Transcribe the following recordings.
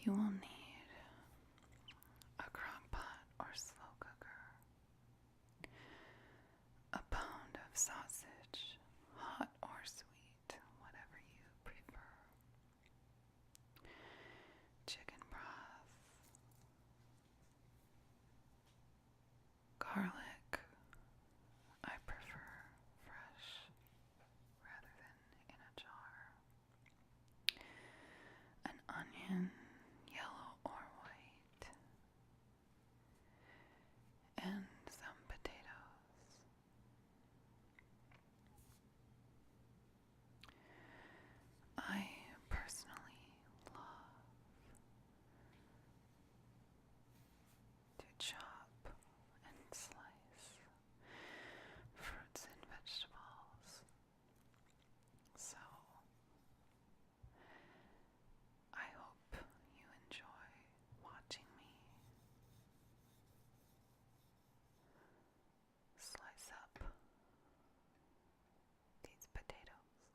You will need a crock pot or slow cooker, a pound of sausage, hot or sweet, whatever you prefer, chicken broth, garlic. I prefer fresh rather than in a jar. An onion, yellow or white, and some potatoes. I personally love to chop and slice fruits and vegetables. So I hope you enjoy watching me slice up these potatoes.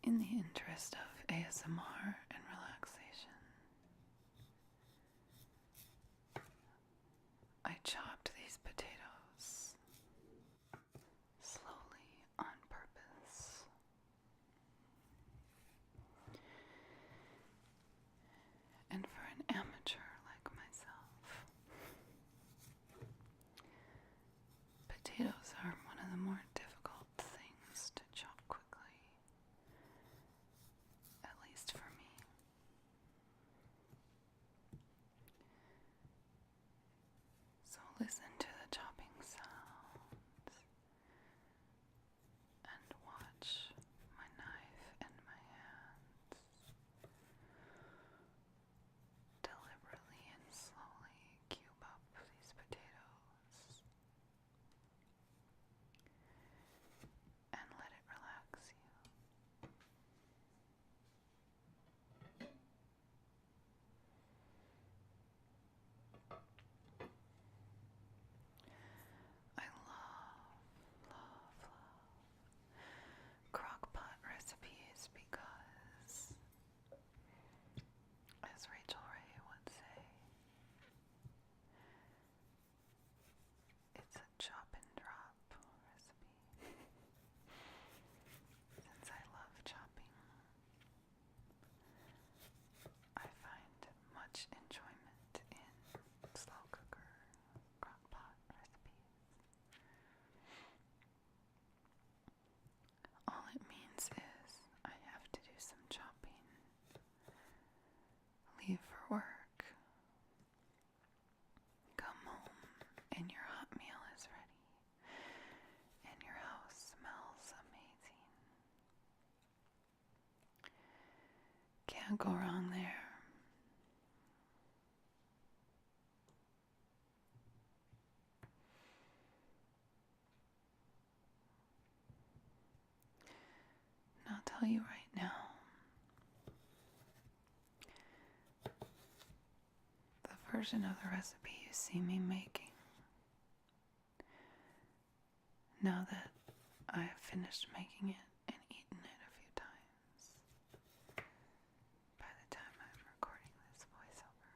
In the interest of ASMR and relaxation, I chopped these potatoes slowly on purpose. And for an amateur like myself, potatoes are one of the more difficult things to chop quickly, at least for me. So listen to the chopping sounds and watch my knife and my hands deliberately and slowly cube up these potatoes and let it relax you. I love crock-pot recipes because, as Rachel Ray would say, it's a chop and drop recipe. Since I love chopping, I find much enjoyment in slow cooker crock-pot recipes. All it means is I have to do some chopping, leave for work, come home, and your hot meal is ready, and your house smells amazing. Can't go wrong there. And I'll tell you right now, the version of the recipe you see me making, now that I have finished making it and eaten it a few times, by the time I'm recording this voiceover,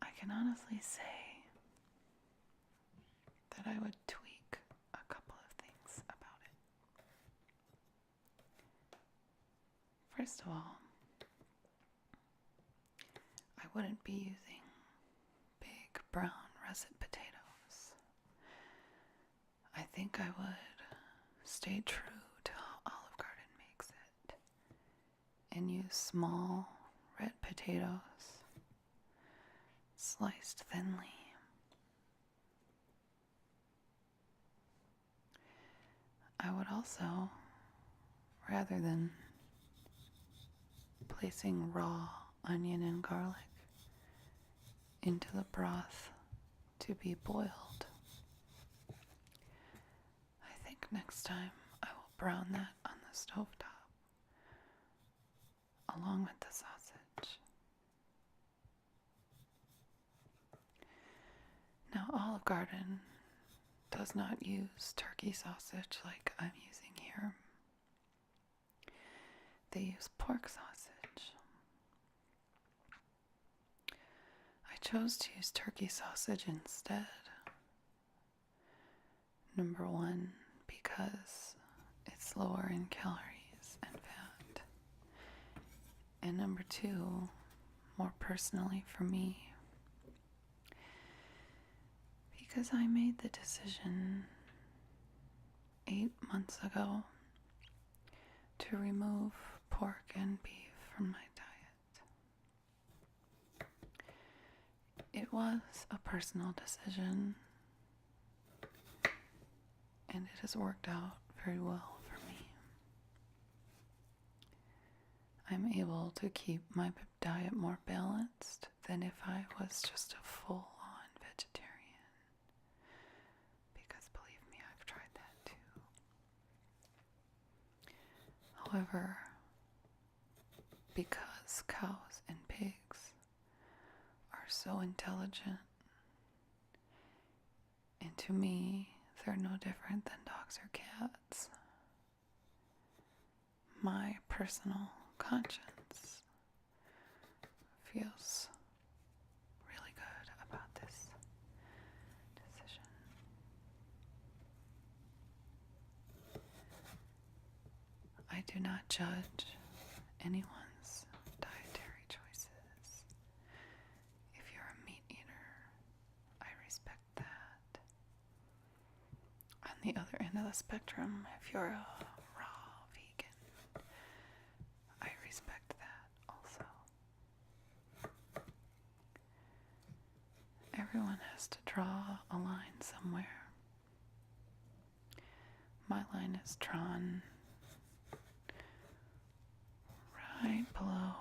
I can honestly say that I would tweak a couple of things about it. First of all, I wouldn't be using big brown russet potatoes. I think I would stay true to how Olive Garden makes it and use small red potatoes sliced thinly. I would also, rather than placing raw onion and garlic into the broth to be boiled, I think next time I will brown that on the stovetop along with the sausage. Now, Olive Garden does not use turkey sausage like I'm using here. they use pork sausage. I chose to use turkey sausage instead. Number one, because it's lower in calories and fat. And number two, more personally for me, because I made the decision 8 months ago to remove pork and beef from my diet. It was a personal decision, and it has worked out very well for me. I'm able to keep my diet more balanced than if I was just a full-on vegetarian. Because believe me, I've tried that too. However, because cows and pigs are so intelligent, and to me, they're no different than dogs or cats, my personal conscience feels really good about this decision. I do not judge anyone's dietary choices. If you're a meat eater, I respect that. On the other end of the spectrum, if you're a raw vegan, I respect that also. Everyone has to draw a line somewhere. My line is drawn right below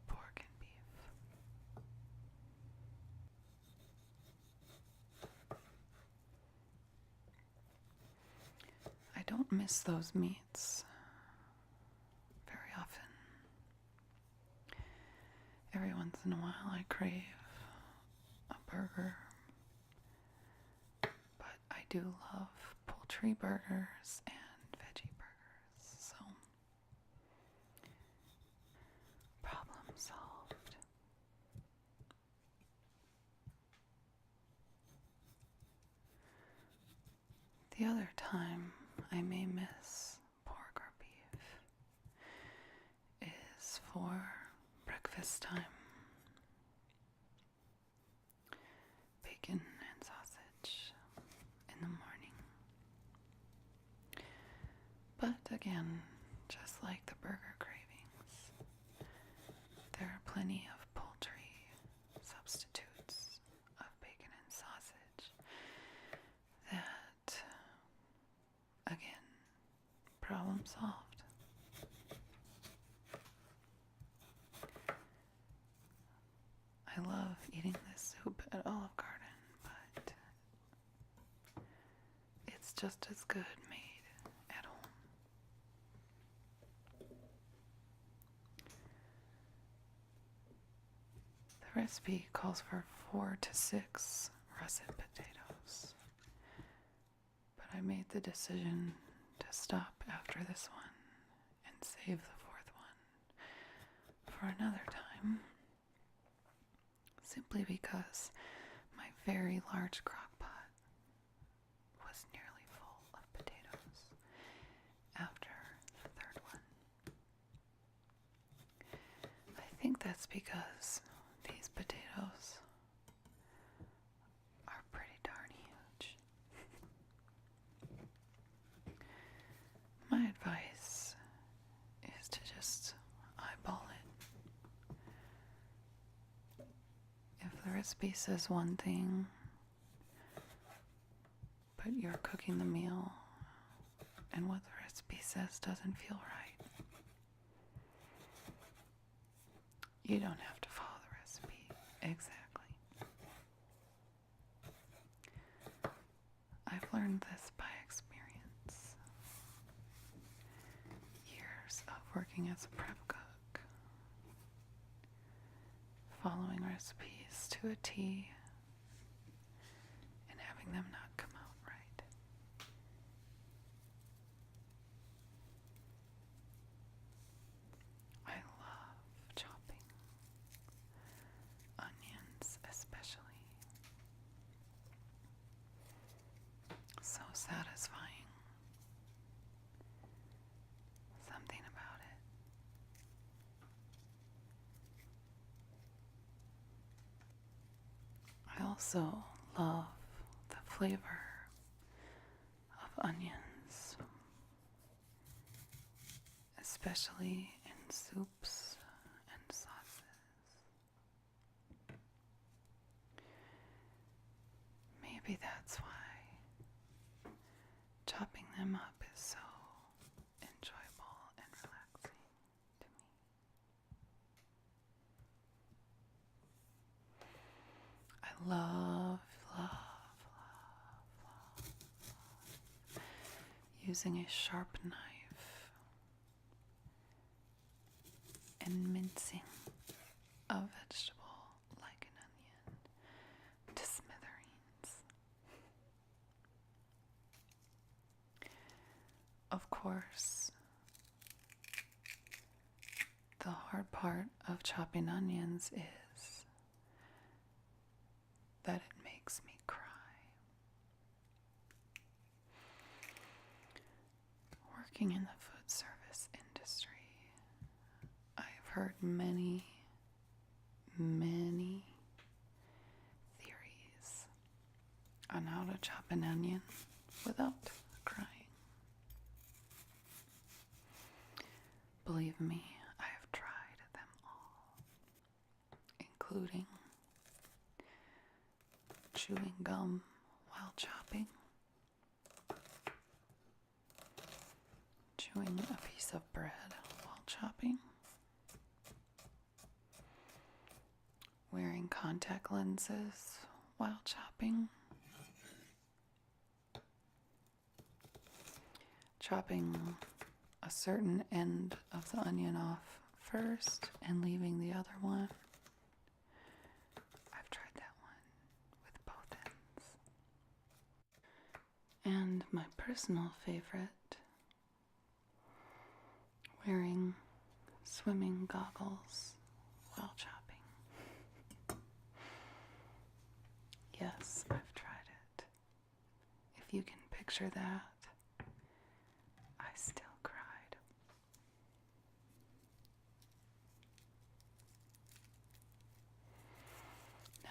pork and beef. I don't miss those meats very often. Every once in a while I crave a burger, but I do love poultry burgers and veggie burgers, so problem solved. The other time I may miss pork or beef is for breakfast time. Bacon and sausage in the morning. But again, just like the burger cravings, there are plenty of poultry substitutes of bacon and sausage that, again, problem solved. I love eating this soup at Olive Garden, but it's just as good made at home. The recipe calls for 4 to 6 russet potatoes, but I made the decision to stop after this one and save the 4th one for another time, simply because my very large crock pot was nearly full of potatoes after the 3rd one. I think that's because these potatoes are pretty darn huge. My advice is to just eyeball it. If the recipe says one thing, but you're cooking the meal and what the recipe says doesn't feel right, you don't have to follow the recipe exactly. I've learned this by experience. Years of working as a prep cook, following recipes to a T, and having them not come out right. satisfying. Something about it. I also love the flavor of onions, especially in soups and sauces. Maybe that's why chopping them up is so enjoyable and relaxing to me. I love using a sharp knife and mincing a vegetable like an onion to smithereens. Of course, the hard part of chopping onions is that it makes me cry. Working in the food service industry, I've heard many theories on how to chop an onion without crying. Believe me, I have tried them all, including chewing gum while chopping, chewing a piece of bread while chopping, wearing contact lenses while chopping, chopping a certain end of the onion off first and leaving the other one. I've tried that one with both ends. And my personal favorite, wearing swimming goggles while chopping. Yes, I've tried it. If you can picture that, I still cried.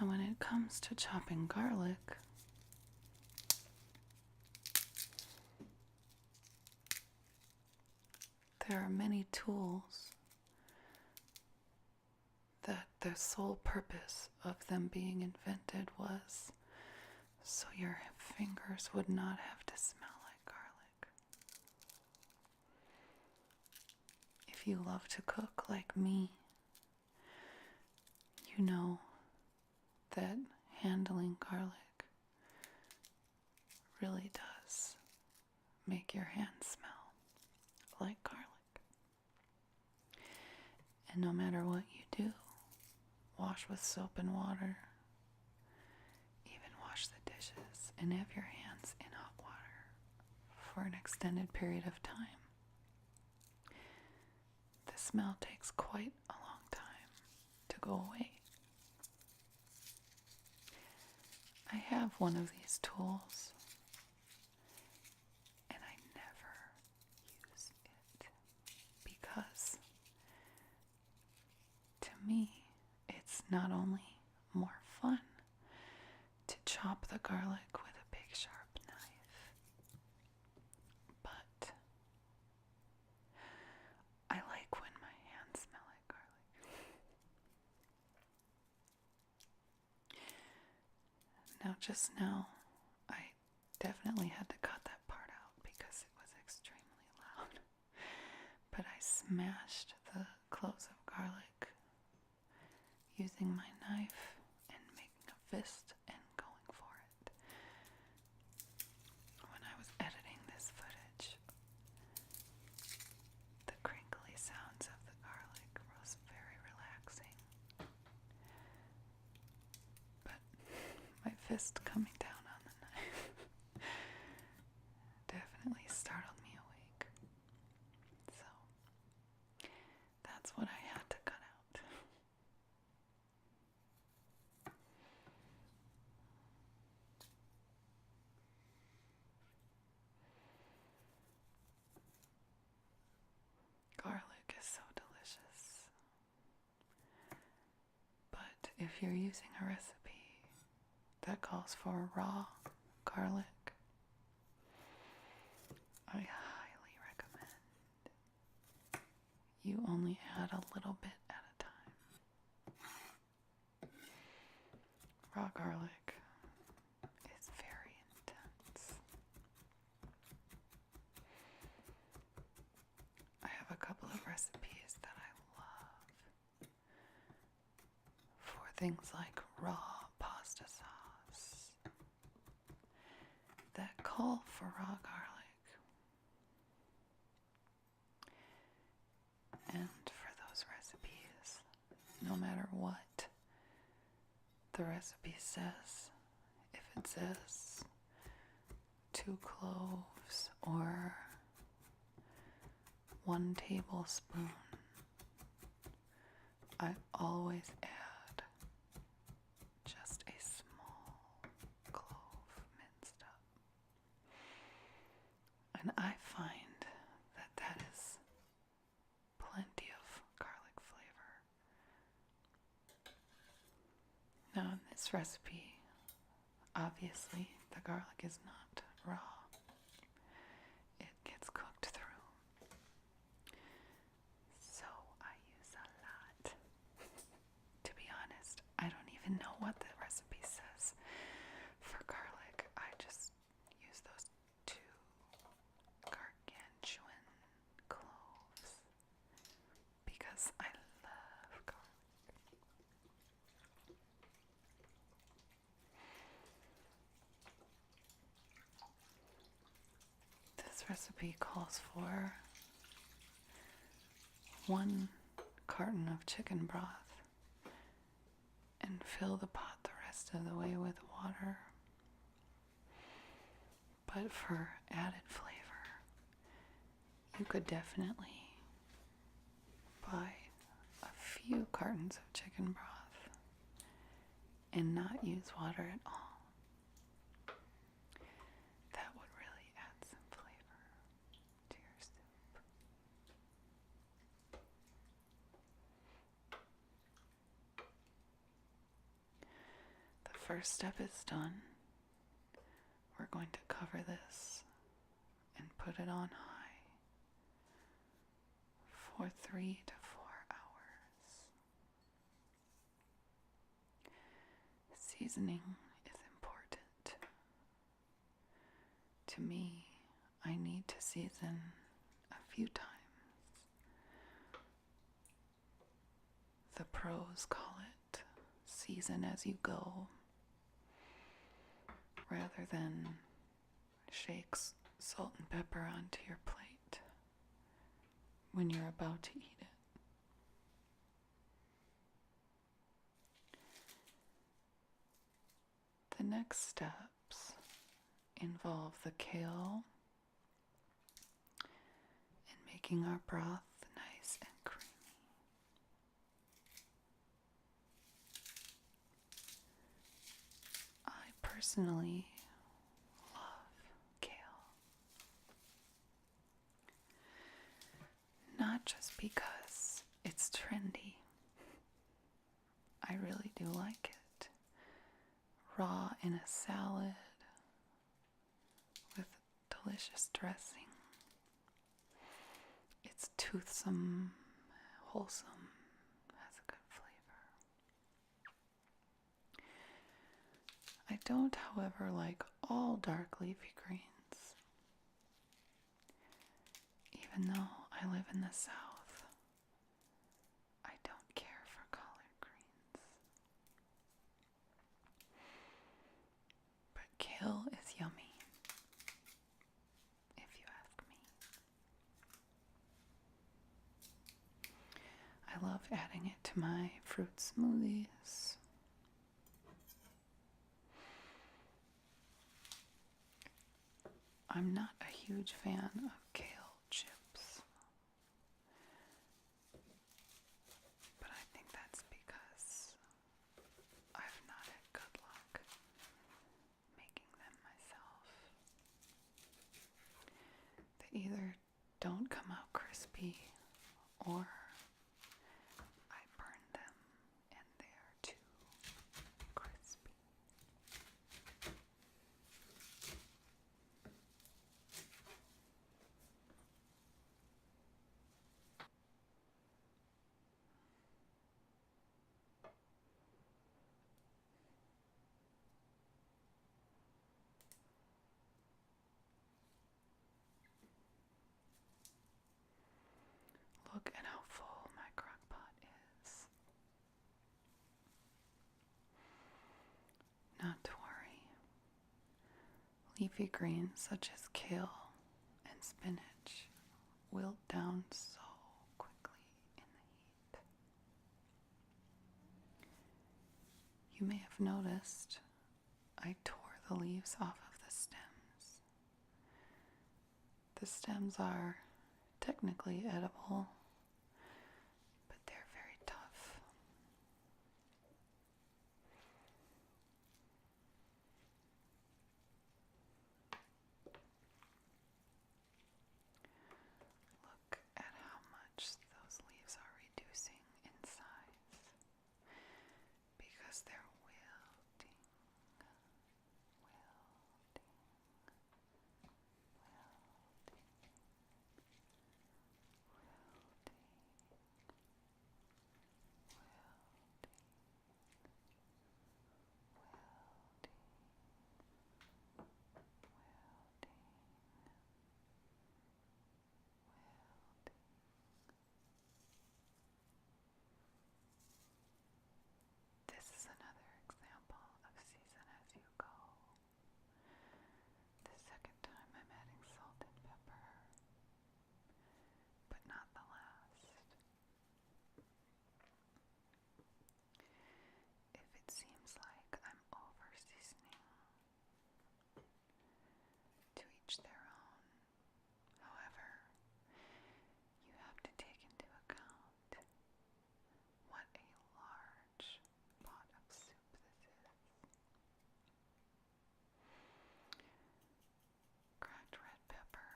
Now, when it comes to chopping garlic, there are many tools that the sole purpose of them being invented was so your fingers would not have to smell like garlic. If you love to cook like me, you know that handling garlic really does make your hands smell like garlic. And no matter what you do, wash with soap and water, even wash the dishes, and have your hands in hot water for an extended period of time, the smell takes quite a long time to go away. I have one of these tools, and I never use it because, to me, it's not only more fun to chop the garlic with a big sharp knife, but I like when my hands smell like garlic. Now, just now, I definitely had to cut that part out because it was extremely loud. But I smashed the cloves of garlic using my knife and making a fist and going for it. When I was editing this footage, the crinkly sounds of the garlic was very relaxing. But my fist coming down on the knife definitely startled me awake. So that's what I had to cut out. if you're using a recipe that calls for raw garlic, I highly recommend you only add a little bit at a time. Raw garlic is very intense. I have a couple of recipes that I love for things like raw pasta sauce that call for raw garlic. And for those recipes, no matter what the recipe says, if it says 2 cloves or 1 tablespoon, I always add just a small clove minced up. And I find that that is plenty of garlic flavor. Now in this recipe, obviously the garlic is not raw. It gets cooked through. So I use a lot. To be honest, I don't even know what the recipe says for garlic. I just use those 2 gargantuan cloves because I love garlic. This recipe calls for 1 carton of chicken broth and fill the pot the rest of the way with water. But for added flavor, you could definitely buy a few cartons of chicken broth and not use water at all. That would really add some flavor to your soup. The first step is done. We're going to cover this and put it on high for 3 to 4 hours. Seasoning is important. To me, I need to season a few times. The pros call it season as you go, rather than shake salt and pepper onto your plate when you're about to eat it. The next steps involve the kale and making our broth nice and creamy. I personally love kale. Not just because it's trendy. I really do like it. Raw in a salad with delicious dressing. It's toothsome, wholesome, has a good flavor. I don't, however, like all dark leafy greens. Even though I live in the South, I don't care for collard greens. But kale is yummy, if you ask me. I love adding it to my fruit smoothies. I'm not a huge fan of kale chips, but I think that's because I've not had good luck making them myself. They either don't come out crispy or I burn them and they are too Look at how full my crock pot is. Not to worry. Leafy greens such as kale and spinach wilt down so quickly in the heat. You may have noticed I tore the leaves off of the stems. The stems are technically edible, but they're very tough. Look at how much those leaves are reducing in size because they're wilting. This is another example of season as you go. The second time I'm adding salt and pepper, but not the last. If it seems like I'm over seasoning, to each their own. However, you have to take into account what a large pot of soup this is. Cracked red pepper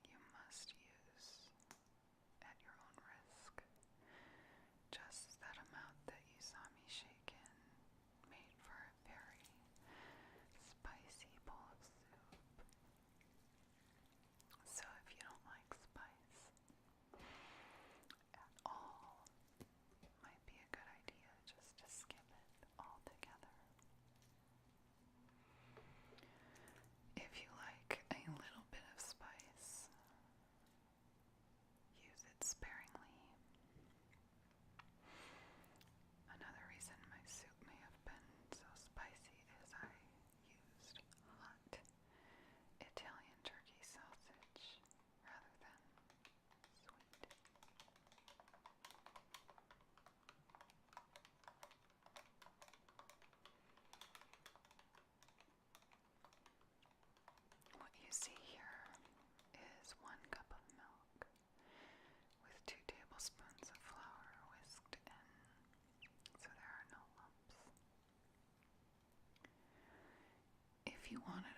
you must use at your own risk. Just that amount that you saw me shake in made for a very spicy bowl of soup. So if you don't like spice at all, might be a good idea just to skip it altogether. If you like a little bit of spice, use it sparingly. Another reason my soup may have been so spicy is I used hot Italian turkey sausage rather than sweet. What you see here is 1 cup of milk with 2 tablespoons of flour whisked in, so there are no lumps. If you wanted